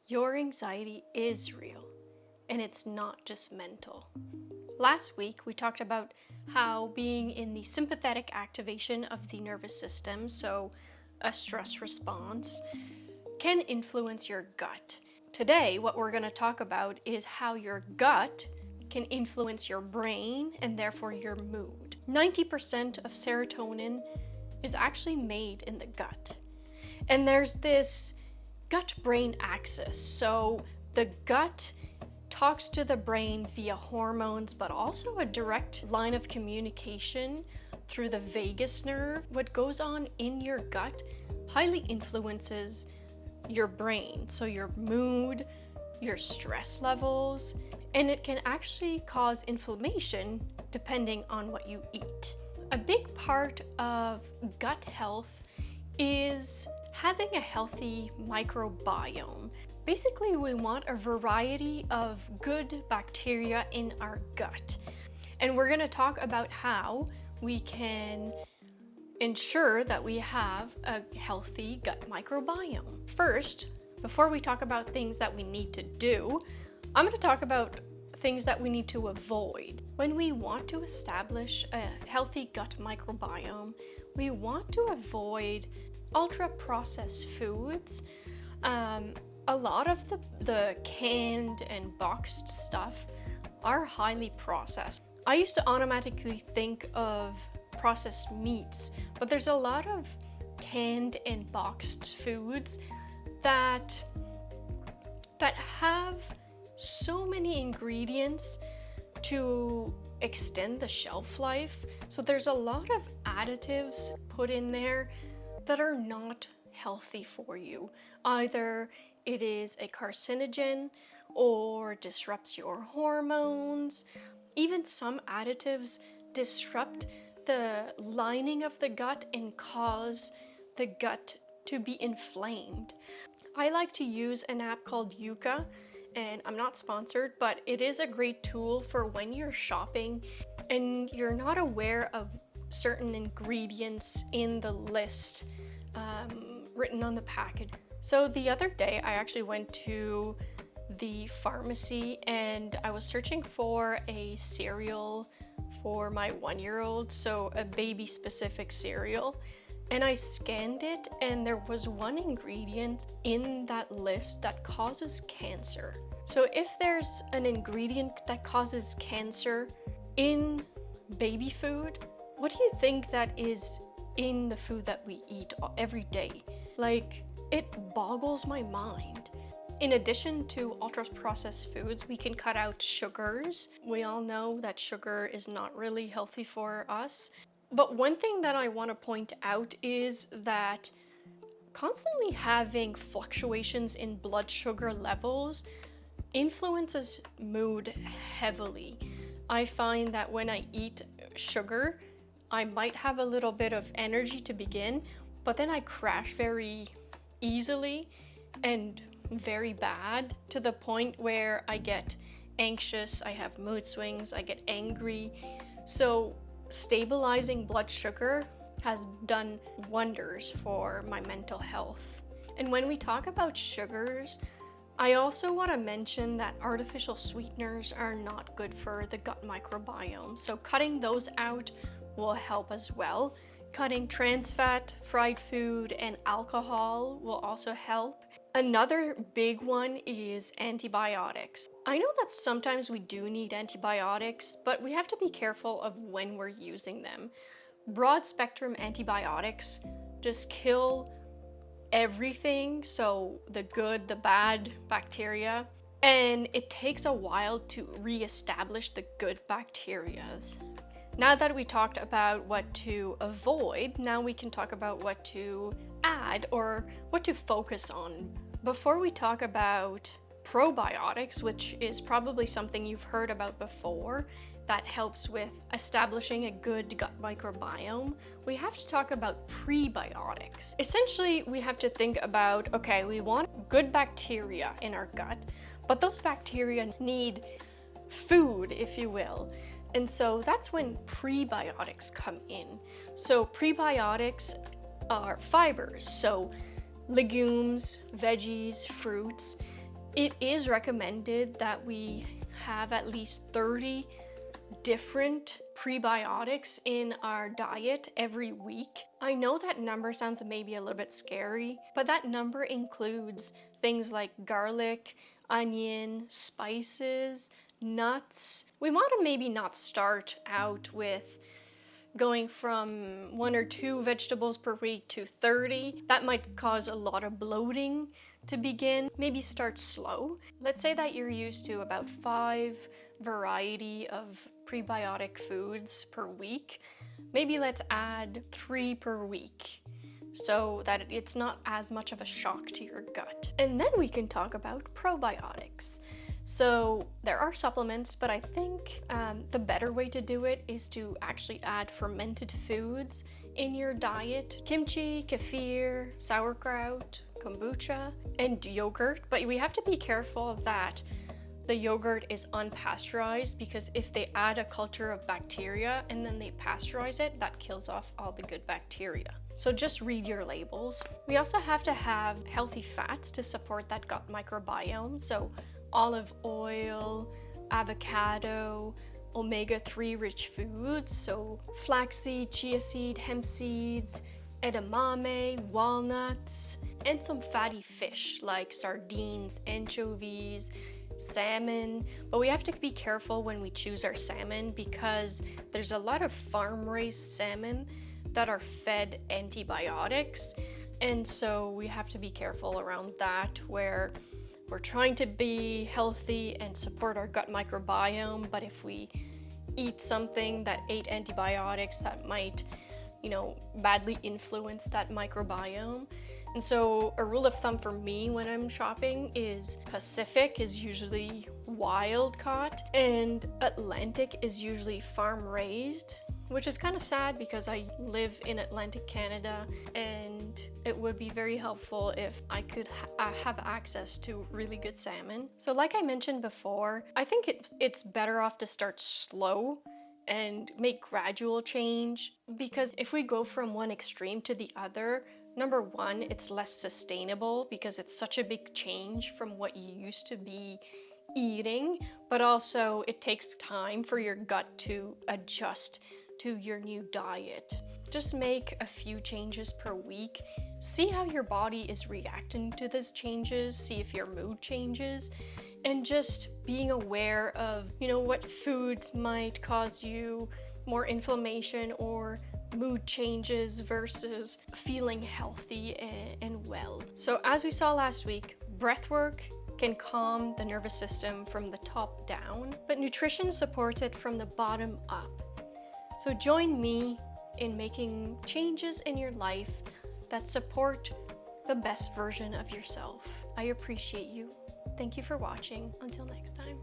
Your anxiety is real, and it's not just mental. Last week, we talked about how being in the sympathetic activation of the nervous system, so a stress response, can influence your gut. Today, what we're going to talk about is how your gut can influence your brain and therefore your mood. 90% of serotonin is actually made in the gut. And there's this gut-brain axis. So the gut talks to the brain via hormones, but also a direct line of communication through the vagus nerve. What goes on in your gut highly influences your brain, so your mood, your stress levels, and it can actually cause inflammation depending on what you eat. A big part of gut health is having a healthy microbiome. Basically, we want a variety of good bacteria in our gut. And we're going to talk about how we can ensure that we have a healthy gut microbiome. First, before we talk about things that we need to do, I'm going to talk about things that we need to avoid. When we want to establish a healthy gut microbiome, we want to avoid ultra-processed foods. A lot of the canned and boxed stuff are highly processed. I used to automatically think of processed meats, but there's a lot of canned and boxed foods that have so many ingredients to extend the shelf life. So there's a lot of additives put in there that are not healthy for you. Either it is a carcinogen or disrupts your hormones. Even some additives disrupt the lining of the gut and cause the gut to be inflamed. I like to use an app called Yuka, and I'm not sponsored, but it is a great tool for when you're shopping and you're not aware of certain ingredients in the list written on the package. So the other day I actually went to the pharmacy and I was searching for a cereal for my 1-year-old, so a baby specific cereal, and I scanned it and there was one ingredient in that list that causes cancer. So if there's an ingredient that causes cancer in baby food, what do you think that is in the food that we eat every day? Like, it boggles my mind. In addition to ultra-processed foods, we can cut out sugars. We all know that sugar is not really healthy for us. But one thing that I want to point out is that constantly having fluctuations in blood sugar levels influences mood heavily. I find that when I eat sugar, I might have a little bit of energy to begin, but then I crash very easily and very bad, to the point where I get anxious, I have mood swings, I get angry. So stabilizing blood sugar has done wonders for my mental health. And when we talk about sugars, I also want to mention that artificial sweeteners are not good for the gut microbiome. So cutting those out will help as well. Cutting trans fat, fried food, and alcohol will also help. Another big one is antibiotics. I know that sometimes we do need antibiotics, but we have to be careful of when we're using them. Broad spectrum antibiotics just kill everything, so the good, the bad bacteria, and it takes a while to re-establish the good bacterias. Now that we talked about what to avoid, now we can talk about what to add or what to focus on. Before we talk about probiotics, which is probably something you've heard about before, that helps with establishing a good gut microbiome, we have to talk about prebiotics. Essentially, we have to think about, okay, we want good bacteria in our gut, but those bacteria need food, if you will. And so that's when prebiotics come in. So prebiotics are fibers, so legumes, veggies, fruits, It is recommended that we have at least 30 different prebiotics in our diet every week. I know that number sounds maybe a little bit scary, but that number includes things like garlic, onion, spices, nuts. We want to maybe not start out with going from 1 or 2 vegetables per week to 30. That might cause a lot of bloating to begin. Maybe start slow. Let's say that you're used to about 5 variety of prebiotic foods per week. Maybe let's add 3 per week so that it's not as much of a shock to your gut. And then we can talk about probiotics. So there are supplements, but I think the better way to do it is to actually add fermented foods in your diet. Kimchi, kefir, sauerkraut, kombucha, and yogurt. But we have to be careful that the yogurt is unpasteurized, because if they add a culture of bacteria and then they pasteurize it, that kills off all the good bacteria. So just read your labels. We also have to have healthy fats to support that gut microbiome. So olive oil, avocado, omega-3 rich foods, so flaxseed, chia seed, hemp seeds, edamame, walnuts, and some fatty fish like sardines, anchovies, salmon. But we have to be careful when we choose our salmon, because there's a lot of farm-raised salmon that are fed antibiotics, and so we have to be careful around that, where we're trying to be healthy and support our gut microbiome, but if we eat something that ate antibiotics, that might, badly influence that microbiome. And so a rule of thumb for me when I'm shopping is Pacific is usually wild caught and Atlantic is usually farm raised, which is kind of sad because I live in Atlantic Canada and it would be very helpful if I could have access to really good salmon. So like I mentioned before, I think it's better off to start slow and make gradual change, because if we go from one extreme to the other, number one, it's less sustainable because it's such a big change from what you used to be eating, but also it takes time for your gut to adjust to your new diet. Just make a few changes per week. See how your body is reacting to those changes, see if your mood changes, and just being aware of, what foods might cause you more inflammation or mood changes versus feeling healthy and well. So as we saw last week, breath work can calm the nervous system from the top down, but nutrition supports it from the bottom up. So join me in making changes in your life that support the best version of yourself. I appreciate you. Thank you for watching. Until next time.